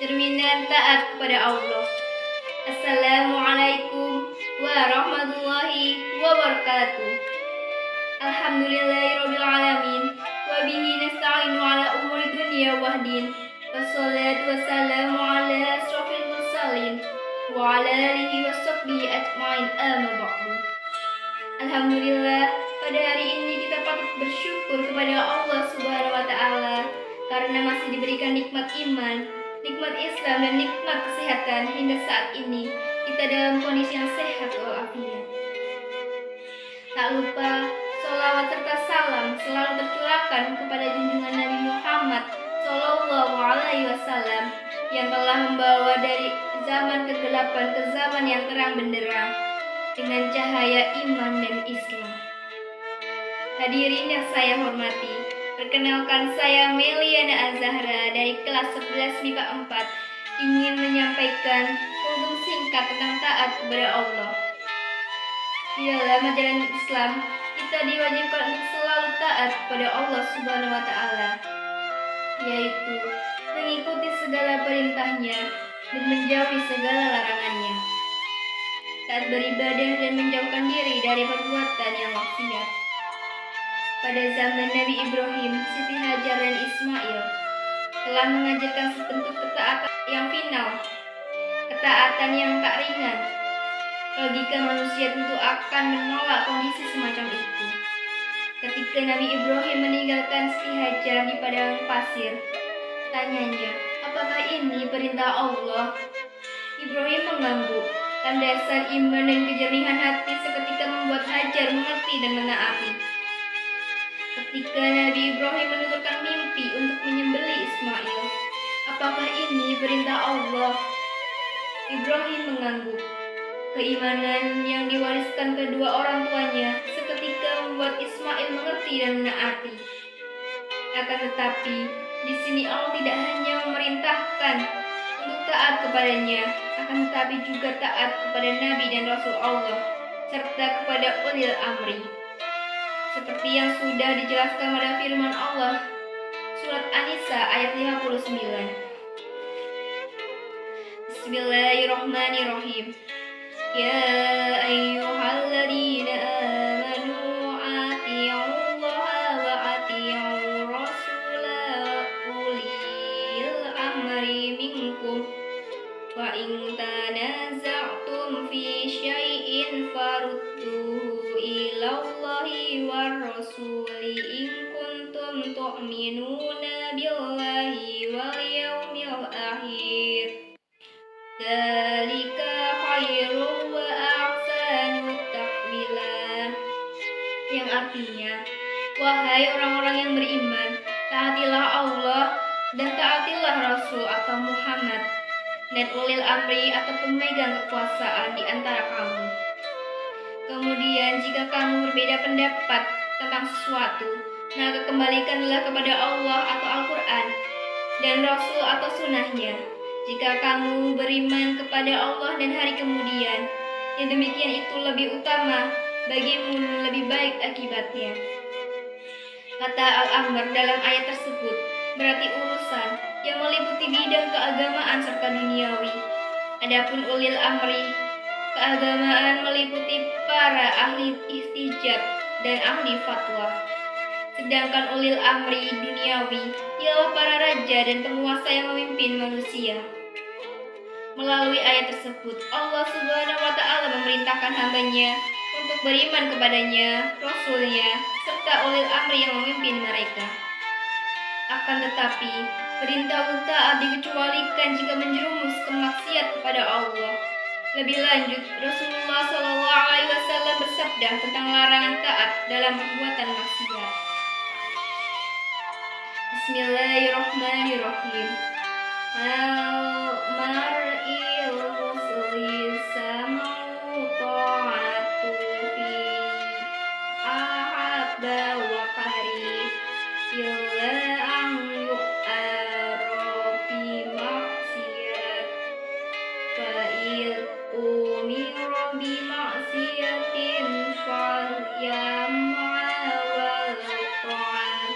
cerminan taat kepada Allah. Assalamualaikum warahmatullahi wabarakatuh. Alhamdulillahirabbil alamin wa bihi nasta'inu ala umuri dunya waddin. Wassalatu wassalamu ala asrofil mursalin wa ala alihi washabbihi ajmain, amma ba'du. Alhamdulillah, pada hari ini kita patut bersyukur kepada Allah Subhanahu wa taala karena masih diberikan nikmat iman, nikmat Islam dan nikmat kesehatan hingga saat ini kita dalam kondisi yang sehat walafiat. Tak lupa sholawat serta salam selalu tercurahkan kepada junjungan Nabi Muhammad Shallallahu Alaihi Wasallam yang telah membawa dari zaman kegelapan ke zaman yang terang benderang dengan cahaya iman dan Islam. Hadirin yang saya hormati, perkenalkan saya Meliana Azahra dari kelas 11 MIPA 4 ingin menyampaikan hukum singkat tentang taat kepada Allah. Di dalam ajaran Islam, kita diwajibkan untuk selalu taat kepada Allah Subhanahu wa taala, yaitu mengikuti segala perintahnya dan menjauhi segala larangannya. Taat beribadah dan menjauhkan diri dari perbuatan yang maksiat. Pada zaman Nabi Ibrahim, Siti Hajar dan Ismail telah mengajarkan sebentuk ketaatan yang final, ketaatan yang tak ringan. Logika manusia tentu akan menolak kondisi semacam itu. Ketika Nabi Ibrahim meninggalkan Siti Hajar di padang pasir, tanyanya, apakah ini perintah Allah? Ibrahim mengangguk. Landasan iman dan kejernihan hati seketika membuat Hajar mengerti dan menaati. Ketika Nabi Ibrahim menuturkan mimpi untuk menyembelih Ismail, apakah ini perintah Allah? Ibrahim mengangguk. Keimanan yang diwariskan kedua orang tuanya seketika membuat Ismail mengerti dan menaati. Akan tetapi, di sini Allah tidak hanya memerintahkan untuk taat kepadanya, akan tetapi juga taat kepada Nabi dan Rasul Allah, serta kepada ulil amri. Seperti yang sudah dijelaskan pada firman Allah, surat An-Nisa ayat 59. Bismillahirrahmanirrahim. Ya ayyuhalladzina amanu ati'ullaha wa ati'ur rasula ulil amri minkum wa in tanaza'tum fi syai'in farudduhu ilallahi war rasuli in kuntum tu'minuna billahi wal yawmil akhir. Dzalika khairun wa ahsanu ta'wila. Yang artinya, wahai orang-orang yang beriman, taatilah Allah dan taatilah Rasul atau Muhammad dan ulil amri atau pemegang kekuasaan di antara kamu. Kemudian jika kamu berbeda pendapat tentang sesuatu, maka kembalikanlah kepada Allah atau Al-Quran dan Rasul atau sunnahnya. Jika kamu beriman kepada Allah dan hari kemudian, yang demikian itu lebih utama bagimu dan lebih baik akibatnya. Kata Al-Amr dalam ayat tersebut berarti urusan yang meliputi bidang keagamaan serta duniawi. Adapun ulil amri, keagamaan meliputi para ahli istijab dan ahli fatwa. Sedangkan ulil amri duniawi ialah para raja dan penguasa yang memimpin manusia. Melalui ayat tersebut, Allah Subhanahu wa taala memerintahkan hambanya untuk beriman kepadanya, Rasulnya, serta ulil amri yang memimpin mereka. Akan tetapi, perintah untuk taat dikecualikan jika menjerumus ke maksiat kepada Allah. Lebih lanjut, Rasulullah SAW bersabda tentang larangan taat dalam perbuatan maksiat. Bismillahirrahmanirrahim. Al-mar'il muslim sam'u ta'atu fi ahabba wa qarib illa an yu'ara fi maksiyat fa'il umira bi maksiyatin fal yam'a wal ta'an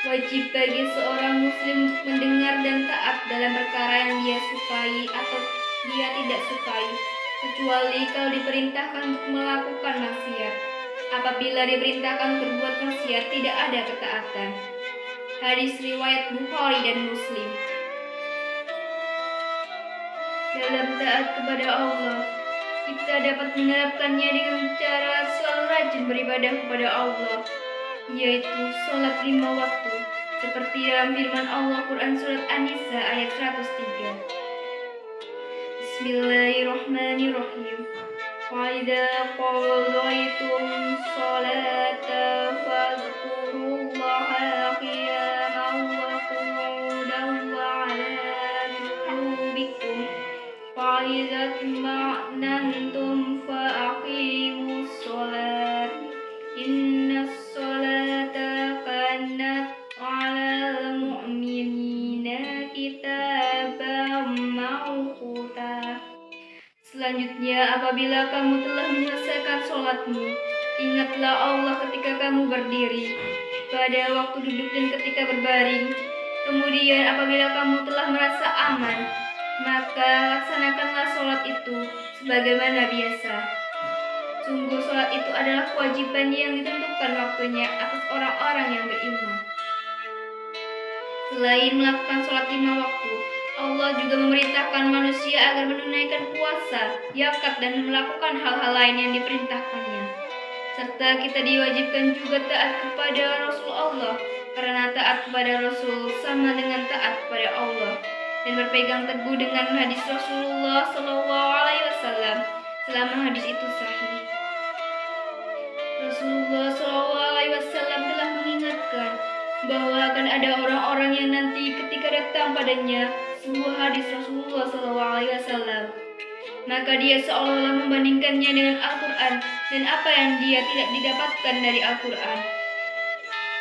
Wajib bagi seorang muslim untuk mendengar dan taat dalam perkara yang dia sukai atau dia tidak sukai, kecuali kalau diperintahkan untuk melakukan maksiat. Apabila diperintahkan untuk berbuat maksiat, tidak ada ketaatan. Hadis riwayat Bukhari dan Muslim. Dalam taat kepada Allah, kita dapat menerapkannya dengan cara selalu rajin beribadah kepada Allah, yaitu sholat 5 waktu, seperti dalam firman Allah Quran Surat An-Nisa ayat 103. Bismillahirrahmanirrahim. Wa idza qadaytum sholata fadhkurullaha qiyaman wa qu'udan wa 'ala junubikum. Wa idza tma'nantum fa aqimus sholat. Innas sholata kanat 'alal mu'minina kitaban mawquta. Selanjutnya, apabila kamu telah menyelesaikan sholatmu, ingatlah Allah ketika kamu berdiri, pada waktu duduk dan ketika berbaring. Kemudian apabila kamu telah merasa aman, maka laksanakanlah sholat itu sebagaimana biasa. Sungguh sholat itu adalah kewajiban yang ditentukan waktunya atas orang-orang yang beriman. Selain melakukan sholat 5 waktu, Allah juga memerintahkan manusia agar menunaikan puasa, zakat, dan melakukan hal-hal lain yang diperintahkannya. Serta kita diwajibkan juga taat kepada Rasul Allah, karena taat kepada Rasul sama dengan taat kepada Allah, dan berpegang teguh dengan hadis Rasulullah SAW selama hadis itu sahih. Rasulullah SAW telah mengingatkan bahwa akan ada orang-orang yang nanti ketika datang padanya sebuah hadis Rasulullah SAW, maka dia seolah-olah membandingkannya dengan Al-Quran dan apa yang dia tidak didapatkan dari Al-Quran.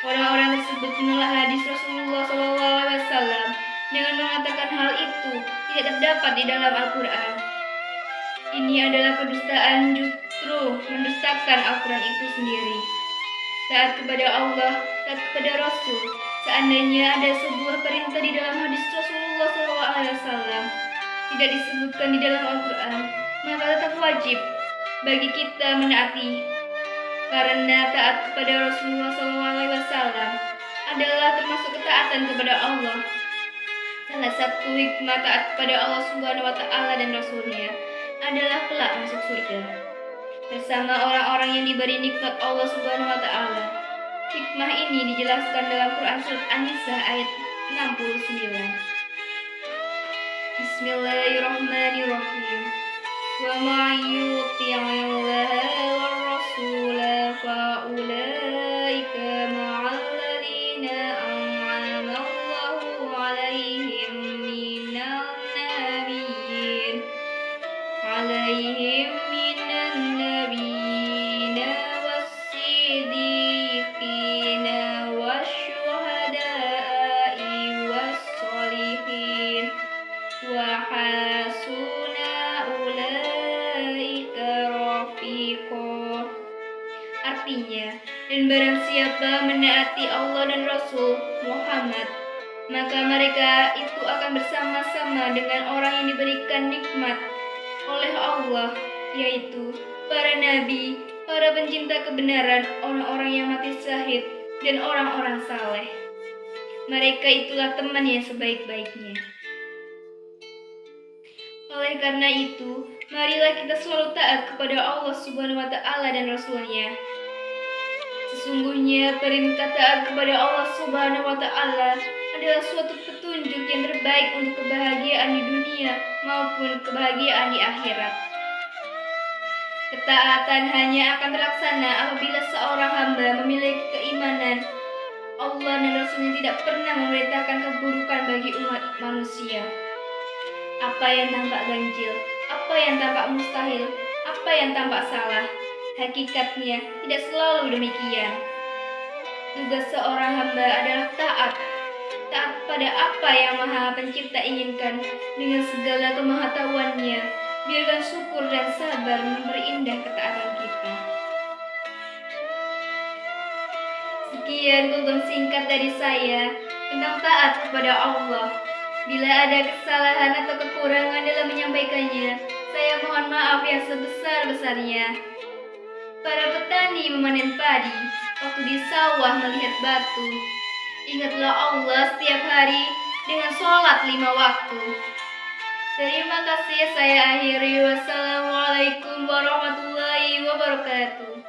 Orang-orang tersebut menolak hadis Rasulullah SAW dengan mengatakan hal itu tidak terdapat di dalam Al-Quran. Ini adalah kedustaan, justru mendustakan Al-Quran itu sendiri. Taat kepada Allah, taat kepada Rasul. Seandainya ada sebuah perintah di dalam hadis Rasulullah SAW tidak disebutkan di dalam Al-Quran, maka tetap wajib bagi kita menaati. Karena taat kepada Rasulullah SAW adalah termasuk ketaatan kepada Allah. Salah satu hikmah taat kepada Allah Subhanahu wa Ta'ala dan Rasulnya adalah kelak masuk surga bersama orang-orang yang diberi nikmat Allah Subhanahu wa Ta'ala. Hikmah ini dijelaskan dalam Quran Surat An-Nisa ayat 69. Bismillahirrahmanirrahim. Wa ma yuti'illaha war rasula fa ulaika ma'al ladzina an'ama Allahu 'alaihim minan nabiyyin was-siddiqina wasyuhada'i was-sholihin wa hasuna ulaika rafiqa. Artinya, dan barang siapa menaati Allah dan Rasul Muhammad, maka mereka itu akan bersama-sama dengan orang yang diberikan nikmat oleh Allah, yaitu para nabi, para pencinta kebenaran, orang-orang yang mati syahid, dan orang-orang saleh. Mereka itulah teman yang sebaik-baiknya. Oleh karena itu, marilah kita selalu taat kepada Allah Subhanahu wa Ta'ala dan Rasul-Nya. Sesungguhnya perintah taat kepada Allah Subhanahu wa Ta'ala adalah suatu petunjuk yang terbaik untuk kebahagiaan di dunia maupun kebahagiaan di akhirat. Ketaatan hanya akan terlaksana apabila seorang hamba memiliki keimanan Allah dan Rasulnya tidak pernah memerintahkan keburukan bagi umat manusia. Apa yang tampak ganjil, apa yang tampak mustahil, apa yang tampak salah, hakikatnya tidak selalu demikian. Tugas seorang hamba adalah taat pada apa yang Maha Pencipta inginkan dengan segala kemahatauannya. Biarkan syukur dan sabar memperindah ketaatan kita. Sekian kultum singkat dari saya tentang taat kepada Allah. Bila ada kesalahan atau kekurangan dalam menyampaikannya, saya mohon maaf yang sebesar-besarnya. Para petani memanen padi, waktu di sawah melihat batu. Ingatlah Allah setiap hari dengan sholat 5 waktu. Terima kasih, saya akhiri. Wassalamualaikum warahmatullahi wabarakatuh.